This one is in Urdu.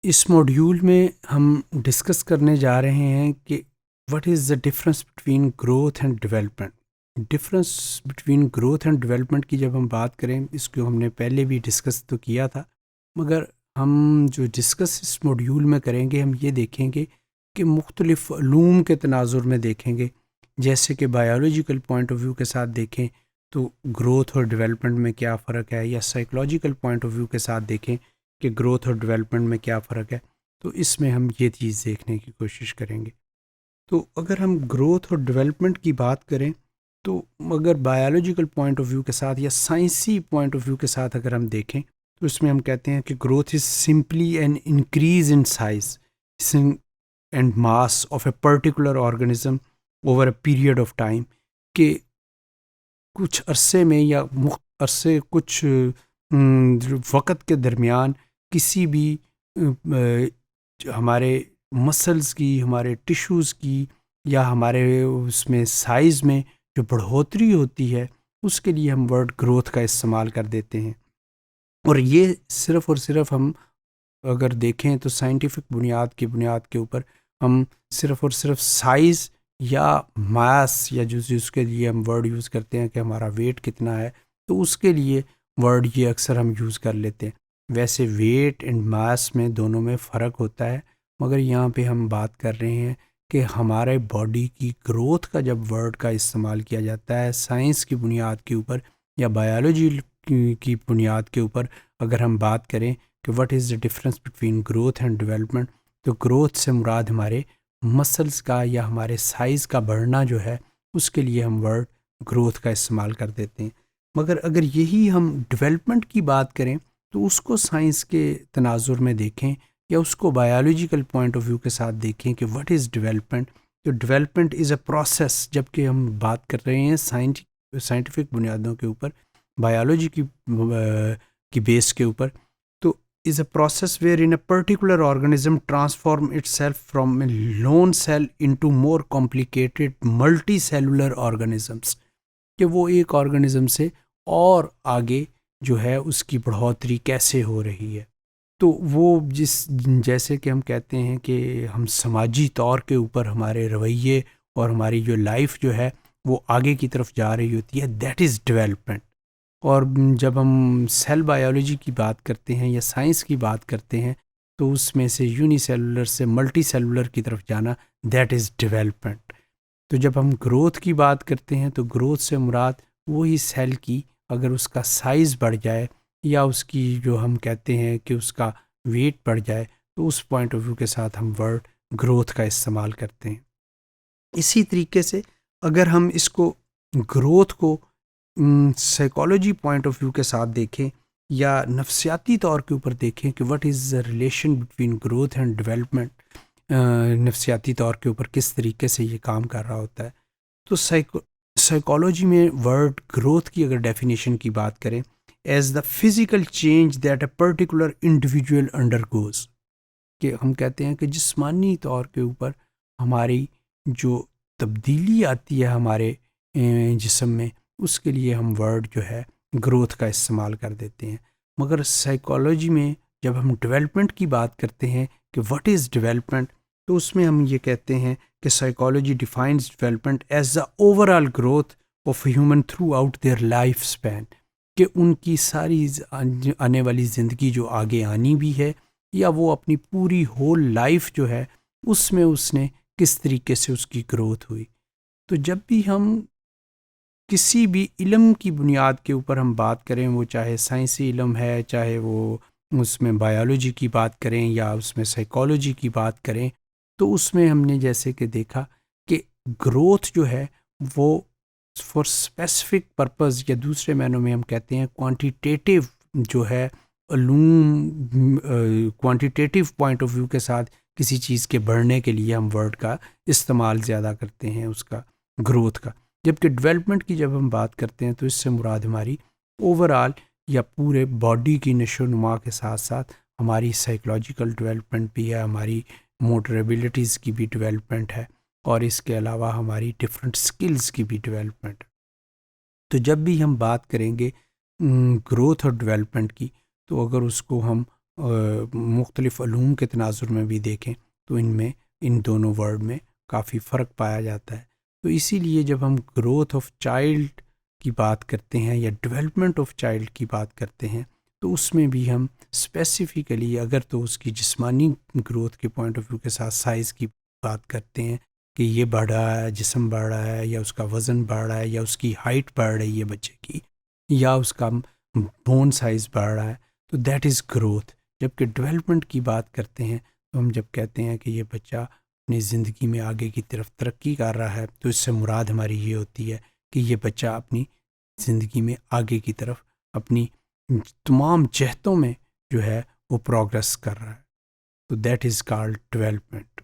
اس ماڈیول میں ہم ڈسکس کرنے جا رہے ہیں کہ what is the difference between growth and development. Difference between growth and development کی جب ہم بات کریں، اس کو ہم نے پہلے بھی ڈسکس تو کیا تھا، مگر ہم جو ڈسکس اس ماڈیول میں کریں گے ہم یہ دیکھیں گے کہ مختلف علوم کے تناظر میں دیکھیں گے. جیسے کہ بایولوجیکل پوائنٹ آف ویو کے ساتھ دیکھیں تو گروتھ اور ڈیولپمنٹ میں کیا فرق ہے، یا سائیکولوجیکل پوائنٹ آف ویو کے ساتھ دیکھیں کہ گروتھ اور ڈیولپمنٹ میں کیا فرق ہے. تو اس میں ہم یہ چیز دیکھنے کی کوشش کریں گے. تو اگر ہم گروتھ اور ڈیولپمنٹ کی بات کریں تو اگر بایولوجیکل پوائنٹ آف ویو کے ساتھ یا سائنسی پوائنٹ آف ویو کے ساتھ اگر ہم دیکھیں تو اس میں ہم کہتے ہیں کہ growth is simply an increase in size and mass of a particular organism over a period of time, کہ کچھ عرصے میں یا کچھ وقت کے درمیان کسی بھی ہمارے مسلز کی، ہمارے ٹیشوز کی، یا ہمارے اس میں سائز میں جو بڑھوتری ہوتی ہے، اس کے لیے ہم ورڈ گروتھ کا استعمال کر دیتے ہیں. اور یہ صرف اور صرف ہم اگر دیکھیں تو سائنٹیفک بنیاد کے اوپر ہم صرف اور صرف سائز یا ماس، یا جس کے لیے ہم ورڈ یوز کرتے ہیں کہ ہمارا ویٹ کتنا ہے، تو اس کے لیے ورڈ یہ اکثر ہم یوز کر لیتے ہیں. ویسے ویٹ اینڈ ماس میں دونوں میں فرق ہوتا ہے، مگر یہاں پہ ہم بات کر رہے ہیں کہ ہمارے باڈی کی گروتھ کا جب ورڈ کا استعمال کیا جاتا ہے سائنس کی بنیاد کے اوپر یا بایولوجی کی بنیاد کے اوپر، اگر ہم بات کریں کہ what is the difference between growth and development, تو گروتھ سے مراد ہمارے مسلس کا یا ہمارے سائز کا بڑھنا جو ہے، اس کے لیے ہم ورڈ گروتھ کا استعمال کر دیتے ہیں. مگر اگر یہی ہم ڈیولپمنٹ کی بات کریں تو اس کو سائنس کے تناظر میں دیکھیں یا اس کو بایولوجیکل پوائنٹ آف ویو کے ساتھ دیکھیں کہ وٹ از ڈیولپمنٹ. تو ڈیولپمنٹ از اے پروسیس، جب کہ ہم بات کر رہے ہیں سائنٹیفک بنیادوں کے اوپر، بایولوجی کی بیس کے اوپر، تو is a process wherein a particular organism transform itself from a lone cell into more complicated multicellular organisms، کہ وہ ایک آرگنزم سے اور آگے جو ہے اس کی بڑھوتری کیسے ہو رہی ہے. تو وہ جیسے کہ ہم کہتے ہیں کہ ہم سماجی طور کے اوپر ہمارے رویے اور ہماری جو لائف جو ہے وہ آگے کی طرف جا رہی ہوتی ہے، دیٹ از ڈیولپمنٹ. اور جب ہم سیل بایولوجی کی بات کرتے ہیں یا سائنس کی بات کرتے ہیں تو اس میں سے یونی سیلولر سے ملٹی سیلولر کی طرف جانا، دیٹ از ڈیولپمنٹ. تو جب ہم گروتھ کی بات کرتے ہیں تو گروتھ سے مراد وہی سیل کی اگر اس کا سائز بڑھ جائے یا اس کی جو ہم کہتے ہیں کہ اس کا ویٹ بڑھ جائے، تو اس پوائنٹ آف ویو کے ساتھ ہم ورڈ گروتھ کا استعمال کرتے ہیں. اسی طریقے سے اگر ہم اس کو گروتھ کو سائیکالوجی پوائنٹ آف ویو کے ساتھ دیکھیں یا نفسیاتی طور کے اوپر دیکھیں کہ what is the relation between growth and development, نفسیاتی طور کے اوپر کس طریقے سے یہ کام کر رہا ہوتا ہے، تو سائیکالوجی میں ورڈ گروتھ کی اگر ڈیفینیشن کی بات کریں as the physical change that a particular individual under goes, کہ ہم کہتے ہیں کہ جسمانی طور کے اوپر ہماری جو تبدیلی آتی ہے ہمارے جسم میں، اس کے لیے ہم ورڈ جو ہے گروتھ کا استعمال کر دیتے ہیں. مگر سائیکالوجی میں جب ہم ڈیولپمنٹ کی بات کرتے ہیں کہ وٹ از ڈیولپمنٹ، تو اس میں ہم یہ کہتے ہیں کہ psychology defines development as the over all growth of human through out there life span, کہ ان کی ساری آنے والی زندگی جو آگے آنی بھی ہے یا وہ اپنی پوری ہول لائف جو ہے اس میں اس نے کس طریقے سے اس کی گروتھ ہوئی. تو جب بھی ہم کسی بھی علم کی بنیاد کے اوپر ہم بات کریں، وہ چاہے سائنسی علم ہے، چاہے وہ اس میں بایولوجی کی بات کریں یا اس میں سائیکالوجی کی بات کریں، تو اس میں ہم نے جیسے کہ دیکھا کہ گروتھ جو ہے وہ فار اسپیسیفک پرپز، یا دوسرے معنوں میں ہم کہتے ہیں کوانٹیٹیو جو ہے علوم، کوانٹیٹیو پوائنٹ آف ویو کے ساتھ کسی چیز کے بڑھنے کے لیے ہم ورڈ کا استعمال زیادہ کرتے ہیں اس کا گروتھ کا. جبکہ ڈیولپمنٹ کی جب ہم بات کرتے ہیں تو اس سے مراد ہماری اوور آل یا پورے باڈی کی نشو و نما کے ساتھ ساتھ ہماری سائیکولوجیکل ڈیولپمنٹ بھی ہے، ہماری موٹر ایبلٹیز کی بھی ڈیولپمنٹ ہے، اور اس کے علاوہ ہماری ڈفرینٹ سکلز کی بھی ڈیولپمنٹ. تو جب بھی ہم بات کریں گے گروتھ اور ڈیولپمنٹ کی، تو اگر اس کو ہم مختلف علوم کے تناظر میں بھی دیکھیں تو ان دونوں ورڈ میں کافی فرق پایا جاتا ہے. تو اسی لیے جب ہم گروتھ آف چائلڈ کی بات کرتے ہیں یا ڈیولپمنٹ آف چائلڈ کی بات کرتے ہیں تو اس میں بھی ہم اسپیسیفکلی اگر تو اس کی جسمانی گروتھ کے پوائنٹ آف ویو کے ساتھ سائز کی بات کرتے ہیں کہ یہ بڑھ رہا ہے، جسم بڑھ رہا ہے، یا اس کا وزن بڑھ رہا ہے، یا اس کی ہائٹ بڑھ رہی ہے بچے کی، یا اس کا بون سائز بڑھ رہا ہے، تو دیٹ از گروتھ. جبکہ ڈیولپمنٹ کی بات کرتے ہیں تو ہم جب کہتے ہیں کہ یہ بچہ اپنی زندگی میں آگے کی طرف ترقی کر رہا ہے تو اس سے مراد ہماری یہ ہوتی ہے کہ یہ بچہ اپنی زندگی میں آگے کی طرف اپنی تمام جہتوں میں جو ہے وہ پروگرس کر رہا ہے. تو دیٹ از کالڈ ڈیولپمنٹ.